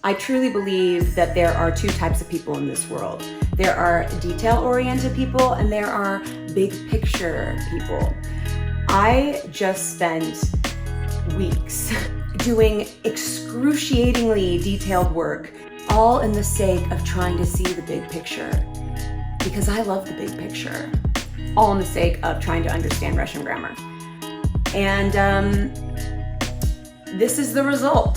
I truly believe that there are two types of people in this world. There are detail-oriented people and there are big picture people. I just spent weeks doing excruciatingly detailed work, all in the sake of trying to see the big picture. Because I love the big picture. All in the sake of trying to understand Russian grammar. And this is the result.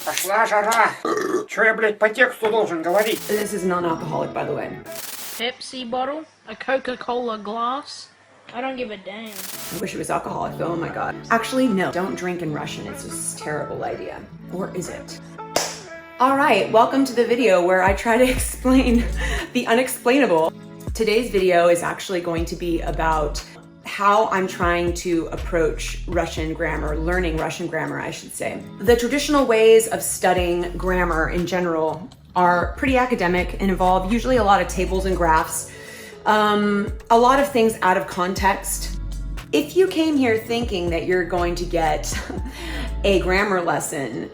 Пошла жара! Чё я, блядь, по тексту должен говорить? This is non-alcoholic, by the way. Pepsi bottle, a Coca-Cola glass. I don't give a damn. I wish it was alcoholic though, oh my god. Actually, no, don't drink in Russian. It's just a terrible idea. Or is it? All right, welcome to the video where I try to explain the unexplainable. Today's video is actually going to be about how I'm trying to approach Russian grammar, learning Russian grammar, I should say. The traditional ways of studying grammar in general are pretty academic and involve usually a lot of tables and graphs, a lot of things out of context. If you came here thinking that you're going to get a grammar lesson,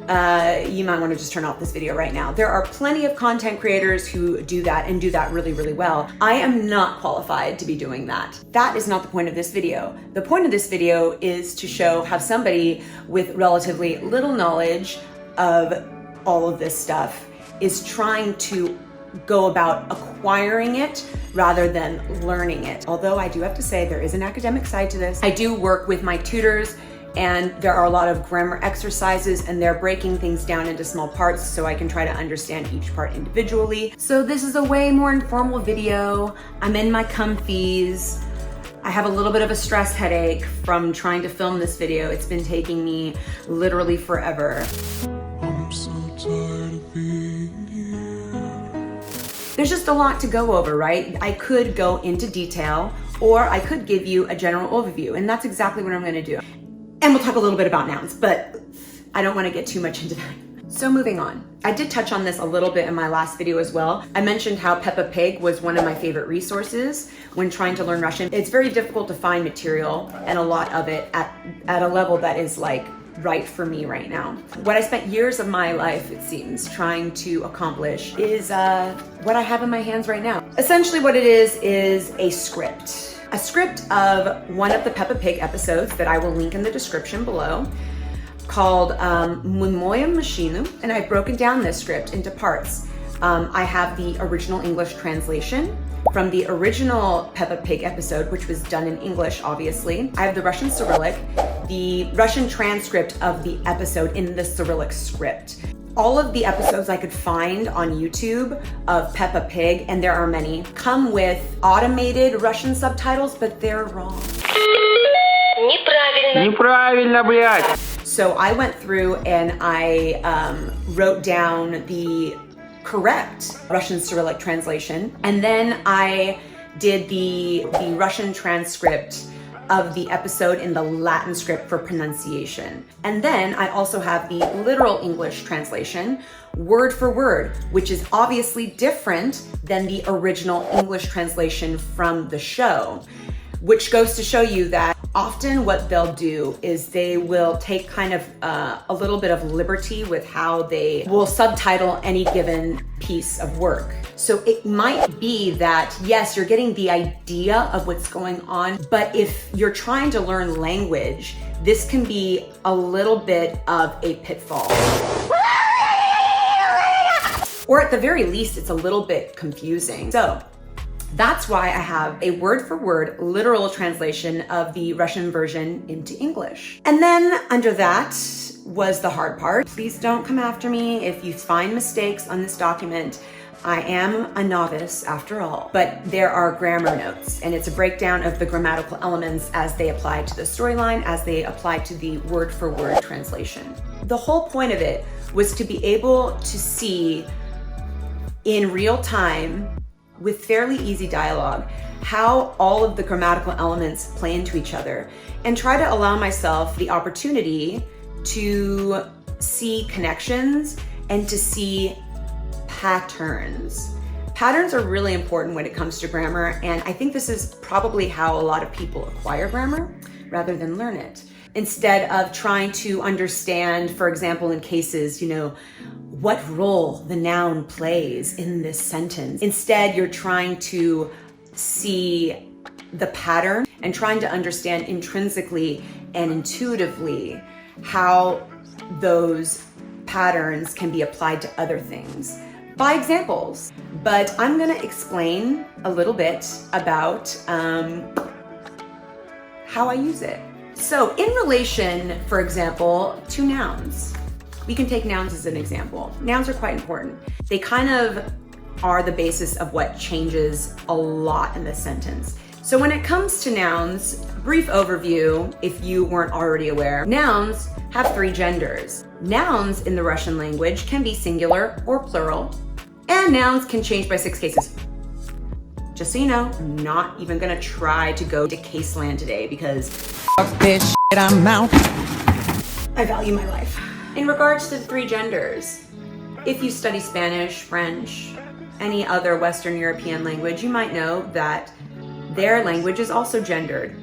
you might want to just turn off this video right now. There are plenty of content creators who do that and do that really, really well. I am not qualified to be doing that. That is not the point of this video. The point of this video is to show how somebody with relatively little knowledge of all of this stuff is trying to go about acquiring it rather than learning it. Although I do have to say there is an academic side to this. I do work with my tutors and there are a lot of grammar exercises and they're breaking things down into small parts so I can try to understand each part individually. So this is a way more informal video. I'm in my comfies. I have a little bit of a stress headache from trying to film this video. It's been taking me literally forever. I'm so tired of being here. There's just a lot to go over, right? I could go into detail or I could give you a general overview, and that's exactly what I'm gonna do. And we'll talk a little bit about nouns, but I don't want to get too much into that. So moving on. I did touch on this a little bit in my last video as well. I mentioned how Peppa Pig was one of my favorite resources when trying to learn Russian. It's very difficult to find material and a lot of it at a level that is like right for me right now. What I spent years of my life, it seems, trying to accomplish is what I have in my hands right now. Essentially what it is a script. A script of one of the Peppa Pig episodes that I will link in the description below called Moja Machinu, and I've broken down this script into parts. I have the original English translation from the original Peppa Pig episode, which was done in English, obviously. I have the Russian Cyrillic, the Russian transcript of the episode in the Cyrillic script. All of the episodes I could find on YouTube of Peppa Pig, and there are many, come with automated Russian subtitles, but they're wrong. Неправильно, блядь! So I went through and I wrote down the correct Russian Cyrillic translation, and then I did the Russian transcript of the episode in the Latin script for pronunciation. And then I also have the literal English translation, word for word, which is obviously different than the original English translation from the show, which goes to show you that often what they'll do is they will take kind of a little bit of liberty with how they will subtitle any given piece of work. So it might be that, yes, you're getting the idea of what's going on, but if you're trying to learn language, this can be a little bit of a pitfall. Or at the very least, it's a little bit confusing. So that's why I have a word-for-word literal translation of the Russian version into English. And then under that was the hard part. Please don't come after me if you find mistakes on this document. I am a novice after all, but there are grammar notes, and it's a breakdown of the grammatical elements as they apply to the storyline, as they apply to the word-for-word translation. The whole point of it was to be able to see in real time, with fairly easy dialogue, how all of the grammatical elements play into each other, and try to allow myself the opportunity to see connections and to see patterns. Patterns are really important when it comes to grammar, and I think this is probably how a lot of people acquire grammar rather than learn it. Instead of trying to understand, for example, in cases, what role the noun plays in this sentence. Instead, you're trying to see the pattern and trying to understand intrinsically and intuitively how those patterns can be applied to other things by examples. But I'm going to explain a little bit about how I use it. So in relation, for example, to nouns, we can take nouns as an example. Nouns are quite important. They kind of are the basis of what changes a lot in this sentence. So when it comes to nouns, brief overview, if you weren't already aware, nouns have 3 genders. Nouns in the Russian language can be singular or plural, and nouns can change by 6 cases. Just so you know, I'm not even gonna try to go to case land today because this shit, I'm out. I value my life. In regards to the 3 genders, if you study Spanish, French, any other Western European language, you might know that their language is also gendered.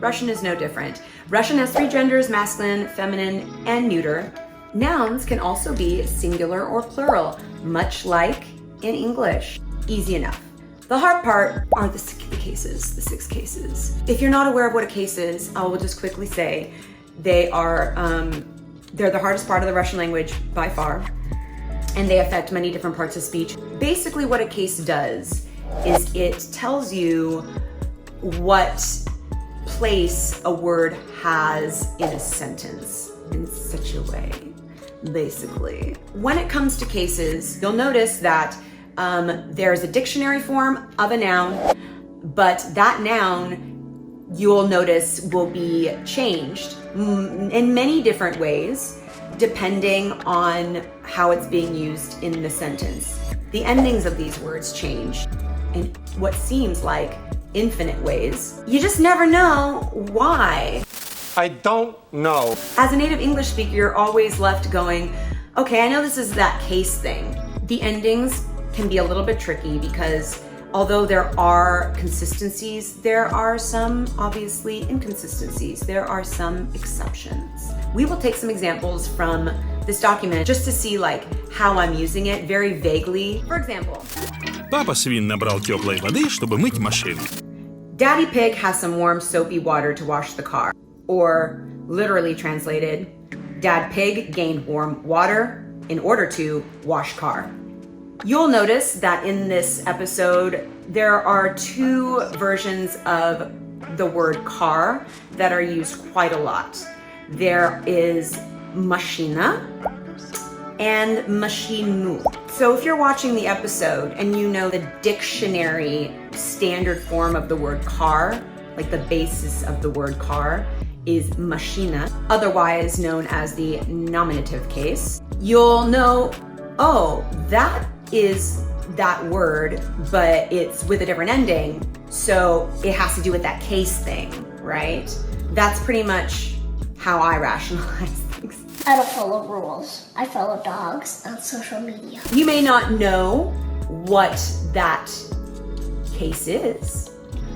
Russian is no different. Russian has 3 genders: masculine, feminine, and neuter. Nouns can also be singular or plural, much like in English. Easy enough. The hard part are the 6 cases. If you're not aware of what a case is, I will just quickly say they're the hardest part of the Russian language by far, and they affect many different parts of speech. Basically, what a case does is it tells you what place a word has in a sentence in such a way, basically. When it comes to cases, you'll notice that there's a dictionary form of a noun, but that noun, you'll notice, will be changed in many different ways depending on how it's being used in the sentence. The endings of these words change in what seems like infinite ways. You just never know why. I don't know. As a native English speaker, you're always left going, okay, I know this is that case thing. The endings can be a little bit tricky because although there are consistencies, there are some obviously inconsistencies. There are some exceptions. We will take some examples from this document just to see how I'm using it very vaguely. For example, Папа свин набрал теплой воды, чтобы мыть машину. Daddy Pig has some warm soapy water to wash the car. Or literally translated, Dad Pig gained warm water in order to wash car. You'll notice that in this episode, there are 2 versions of the word car that are used quite a lot. There is mashina and mashinu. So if you're watching the episode and you know the dictionary standard form of the word car, like the basis of the word car, is mashina, otherwise known as the nominative case, you'll know, oh, that is that word, but it's with a different ending, so it has to do with that case thing, right? That's pretty much how I rationalize things. I don't follow rules. I follow dogs on social media. You may not know what that case is,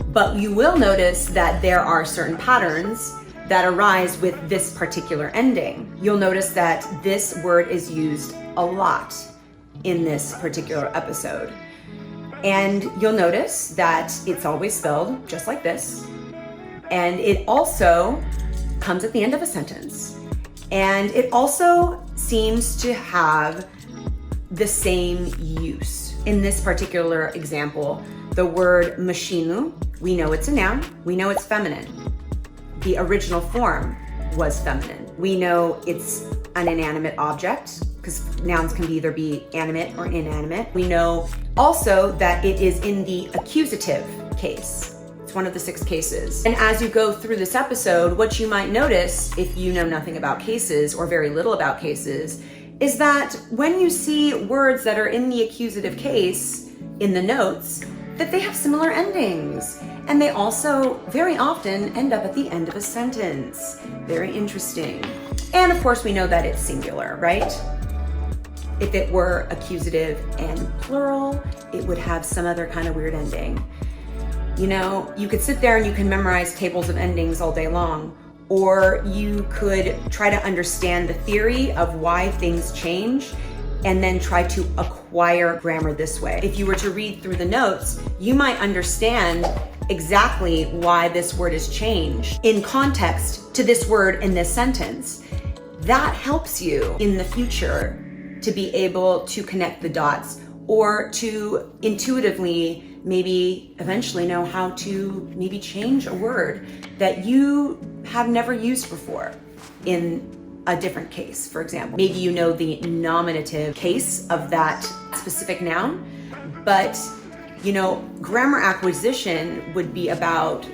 but you will notice that there are certain patterns that arise with this particular ending. You'll notice that this word is used a lot in this particular episode. And you'll notice that it's always spelled just like this. And it also comes at the end of a sentence. And it also seems to have the same use. In this particular example, the word mashinu, we know it's a noun, we know it's feminine. The original form was feminine. We know it's an inanimate object because nouns can either be animate or inanimate. We know also that it is in the accusative case. It's one of the 6 cases. And as you go through this episode, what you might notice, if you know nothing about cases or very little about cases, is that when you see words that are in the accusative case in the notes, that they have similar endings. And they also very often end up at the end of a sentence. Very interesting. And of course we know that it's singular, right? If it were accusative and plural, it would have some other kind of weird ending. You know, you could sit there and you can memorize tables of endings all day long, or you could try to understand the theory of why things change and then try to acquire grammar this way. If you were to read through the notes, you might understand exactly why this word is changed in context to this word in this sentence. That helps you in the future to be able to connect the dots, or to intuitively maybe eventually know how to maybe change a word that you have never used before in a different case. For example, maybe you know the nominative case of that specific noun, but you know, grammar acquisition would be about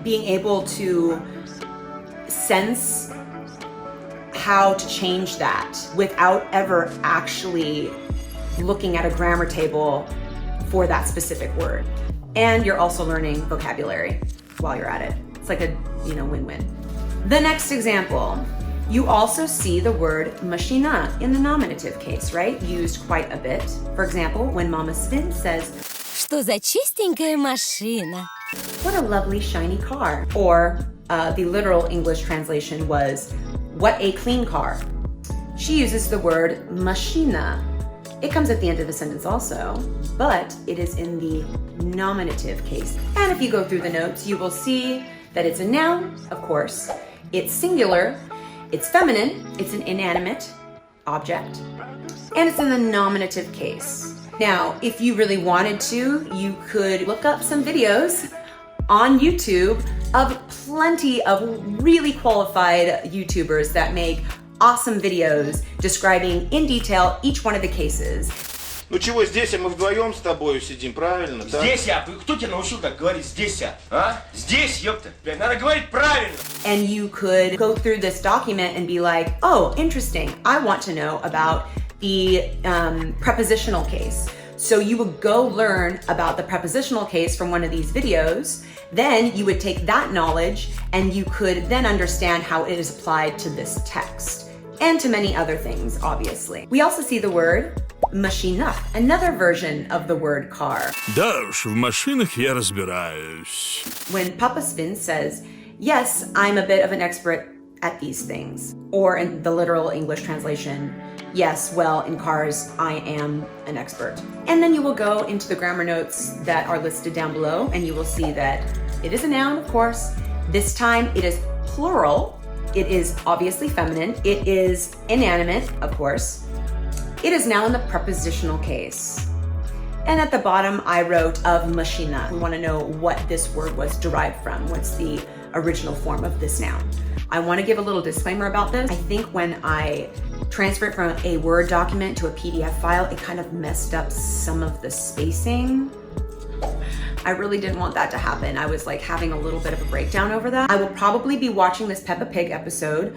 being able to sense how to change that without ever actually looking at a grammar table for that specific word. And you're also learning vocabulary while you're at it. It's like a, you know, win-win. The next example, you also see the word machina in the nominative case, right? Used quite a bit. For example, when Mama Svin says, Что за чистенькая машина? what a lovely shiny car. Or the literal English translation was, what a clean car. She uses the word machina. It comes at the end of the sentence also, but it is in the nominative case. And if you go through the notes, you will see that it's a noun, of course. It's singular, it's feminine, it's an inanimate object, and it's in the nominative case. Now, if you really wanted to, you could look up some videos on YouTube of plenty of really qualified YouTubers that make awesome videos describing in detail each one of the cases. Ну чего здесь, а мы вдвоем с тобой сидим, правильно? Да? Здесь я. Кто тебя научил так говорить? Здесь я. А? Здесь, ёпта. Блядь, надо говорить правильно. And you could go through this document and be like, oh, interesting. I want to know about the prepositional case. So you would go learn about the prepositional case from one of these videos. Then you would take that knowledge and you could then understand how it is applied to this text and to many other things, obviously. We also see the word machina, another version of the word car. Да уж, в машинах я разбираюсь. When Papa Svin says, yes, I'm a bit of an expert at these things. Or in the literal English translation, yes, well, in cars, I am an expert. And then you will go into the grammar notes that are listed down below, and you will see that it is a noun, of course. This time it is plural. It is obviously feminine. It is inanimate, of course. It is now in the prepositional case. And at the bottom, I wrote of machina. We want to know what this word was derived from. What's the original form of this noun? I want to give a little disclaimer about this. I think when I transferred from a Word document to a PDF file, it kind of messed up some of the spacing. I really didn't want that to happen. I was like having a little bit of a breakdown over that. I will probably be watching this Peppa Pig episode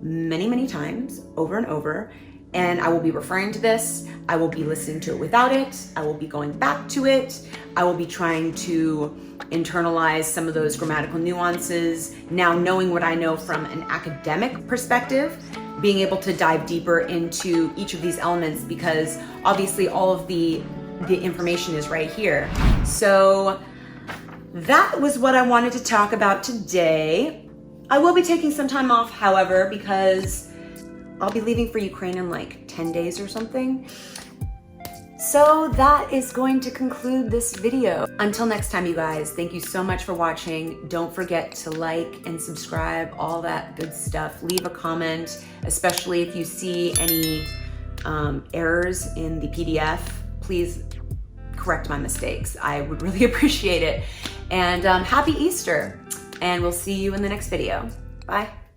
many, many times, over and over, and I will be referring to this. I will be listening to it without it. I will be going back to it. I will be trying to internalize some of those grammatical nuances. Now, knowing what I know from an academic perspective, being able to dive deeper into each of these elements, because obviously all of the information is right here. So that was what I wanted to talk about today. I will be taking some time off, however, because I'll be leaving for Ukraine in like 10 days or something. So that is going to conclude this video. Until next time, you guys, thank you so much for watching. Don't forget to like and subscribe, all that good stuff. Leave a comment, especially if you see any errors in the PDF. Please correct my mistakes. I would really appreciate it. And happy Easter, and we'll see you in the next video. Bye.